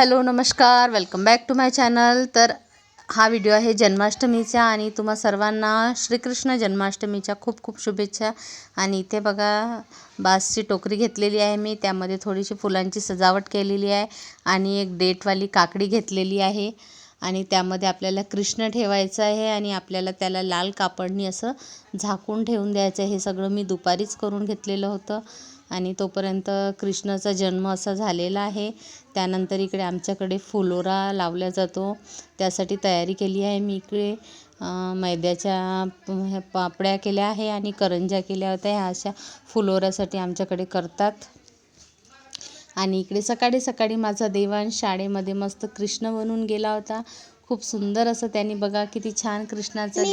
Hello नमस्कार, welcome back to my channel. तर हा व्हिडिओ आहे जन्माष्टमीचा आणि तुम्हा सर्वांना श्रीकृष्ण जन्माष्टमीच्या खूप खूप शुभेच्छा। आणि इथे बघा बासची टोकरी घेतलेली आहे मी, त्यामध्ये थोडीशी फुलांची सजावट केलेली आहे आणि एक डेटवाली काकडी घेतलेली आहे आणि त्यामध्ये आपल्याला कृष्ण ठेवायचा आहे आणि आपल्याला त्याला लाल कापडनी असं झाकून ठेवून द्यायचं आहे। हे सगळं मी दुपारीच करून घेतलेलं होतं आणि तोपर्यंत कृष्णाचा जन्म असा झालेला आहे। त्यानंतर इकडे आमच्याकडे फुलोरा लावला जातो, त्यासाठी तयारी केली आहे मी। इकडे मैद्याच्या पापड्या केल्या आहे आणि करंज्या केल्या होत्या, ह्या अशा फुलोऱ्यासाठी आमच्याकडे करतात। आणि इकडे सकाळी सकाळी माझा देवांश शाळेमध्ये मस्त कृष्ण बनून गेला होता। खूप सुंदर असं त्यांनी बघा किती छान कृष्णाचा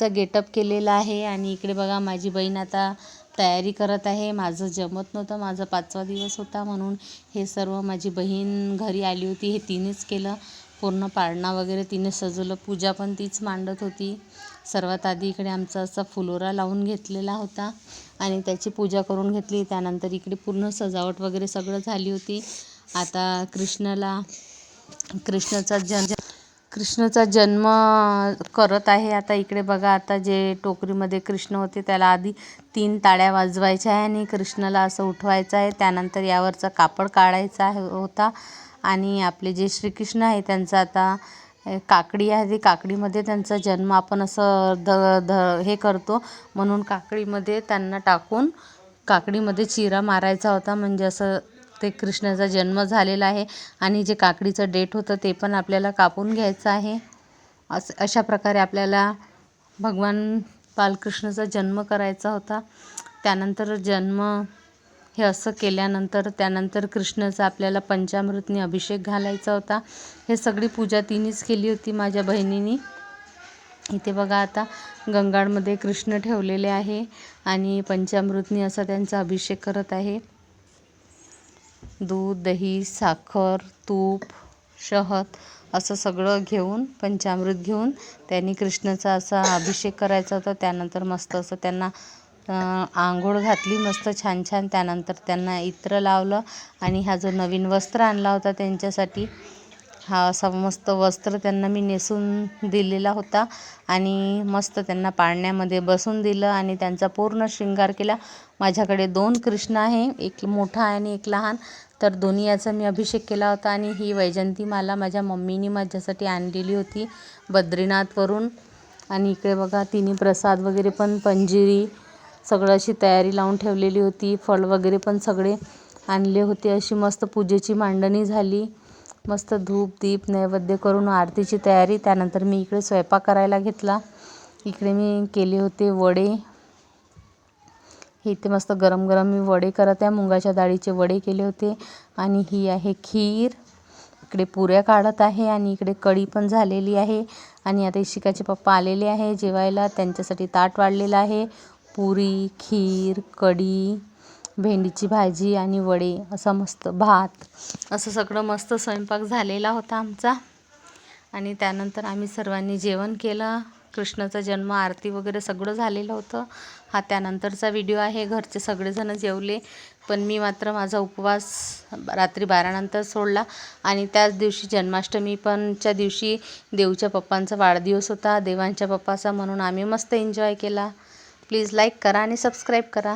गेटअप केलेला आहे। आणि इकडे बघा माझी बहीण आता तयारी करत आहे। माझं जमत नव्हतं, माझा 5वा दिवस होता म्हणून हे सर्व माझी बहीण घरी आली होती, हे तिनेच केलं। पूर्ण पाळणा वगैरे तिने सजवलं, पूजा पण तीच मांडत होती। सर्वात आधी इकडे आमचा असा फुलोरा लावून घेतलेला होता आणि त्याची पूजा करून घेतली। त्यानंतर इकडे पूर्ण सजावट वगैरे सगळं झाली होती। आता कृष्णाचा जन्म करत आहे। आता इकडे बघा, आता जे टोकरीमध्ये कृष्ण होते त्याला आधी 3 टाळ्या वाजवायच्या आहे आणि कृष्णाला असं उठवायचं आहे। त्यानंतर यावरचा कापड काढायचा होता आणि आपले जे श्रीकृष्ण आहे त्यांचा आता काकडी आहे, ती काकडीमध्ये त्यांचा जन्म आपण असं हे करतो म्हणून काकडीमध्ये त्यांना टाकून काकडीमध्ये चिरा मारायचा होता, म्हणजे असं ते कृष्णाचा जन्म झालेला आहे। आणि जे काकडीचं डेट होतं ते पण आपल्याला कापून घ्यायचं आहे। अशा प्रकारे आपल्याला भगवान बालकृष्णाचा जन्म करायचा होता। त्यानंतर जन्म हे असं केल्यानंतर त्यानंतर कृष्णाचा आपल्याला पंचामृतनी अभिषेक घालायचा होता। हे सगळी पूजा तिनेच केली होती माझ्या बहिणीने। इथे बघा आता गंगाळमध्ये कृष्ण ठेवलेले आहे आणि पंचामृतनी असा त्यांचा अभिषेक करत आहे। दूध, दही, साखर, तूप, शहद असं सगळं घेऊन पंचामृत घेऊन त्यांनी कृष्णाचा असा अभिषेक करायचा होता। त्यानंतर मस्त असं त्यांना आंघोळ घातली मस्त छान छान। त्यानंतर त्यांना इत्र लावलं आणि हा जो नवीन वस्त्र आणला होता त्यांच्यासाठी, हा असा मस्त वस्त्र त्यांना मी नेसून दिलेला होता आणि मस्त त्यांना पाळण्यामध्ये बसून दिलं आणि त्यांचा पूर्ण शृंगार केला। माझ्याकडे 2 कृष्ण आहे, एक मोठा आणि एक लहान, तर दोन्ही याचा मी अभिषेक केला होता। आणि ही वैजंतीमाला माझ्या मम्मीने माझ्यासाठी आणलेली होती बद्रीनाथवरून। आणि इकडे बघा तिने प्रसाद वगैरे पण पंजिरी सगळं अशी तयारी लावून ठेवलेली होती, फळ वगैरे पण सगळे आणले होते। अशी मस्त पूजेची मांडणी झाली, मस्त धूप दीप नैवेद्य करून आरतीची तयारी। त्यानंतर मी इकडे स्वयंपाक करायला घेतला। इकडे मी केले होते वडे, इथे मस्त गरम गरम मी वडे करत आहे, मुगाच्या डाळीचे वडे केले होते। आणि ही आहे खीर, इकडे पुऱ्या काढत आहे आणि इकडे कढी पण झालेली आहे। आणि आता इशिकाचे पप्पा आलेले आहे जेवायला, त्यांच्यासाठी ताट वाढलेलं आहे। पुरी, खीर, कढी, भेंडीची भाजी आणि वडे, असा मस्त भात, असं सगळं मस्त स्वयंपाक झालेला होता आमचा। आणि त्यानंतर आम्ही सर्वांनी जेवण केलं, कृष्णाचा जन्म आरती वगैरे सगळं झालेलं होतं। हा त्यानंतरचा व्हिडिओ आहे। घरचे सगळेजण जेवले, पण मी मात्र माझा उपवास रात्री 12 नंतर सोडला। आणि त्याच दिवशी जन्माष्टमी पणच्या दिवशी देवच्या पप्पांचा वाढदिवस होता, देवांच्या पप्पाचा, म्हणून आम्ही मस्त एन्जॉय केला। प्लीज लाईक करा आणि सबस्क्राईब करा।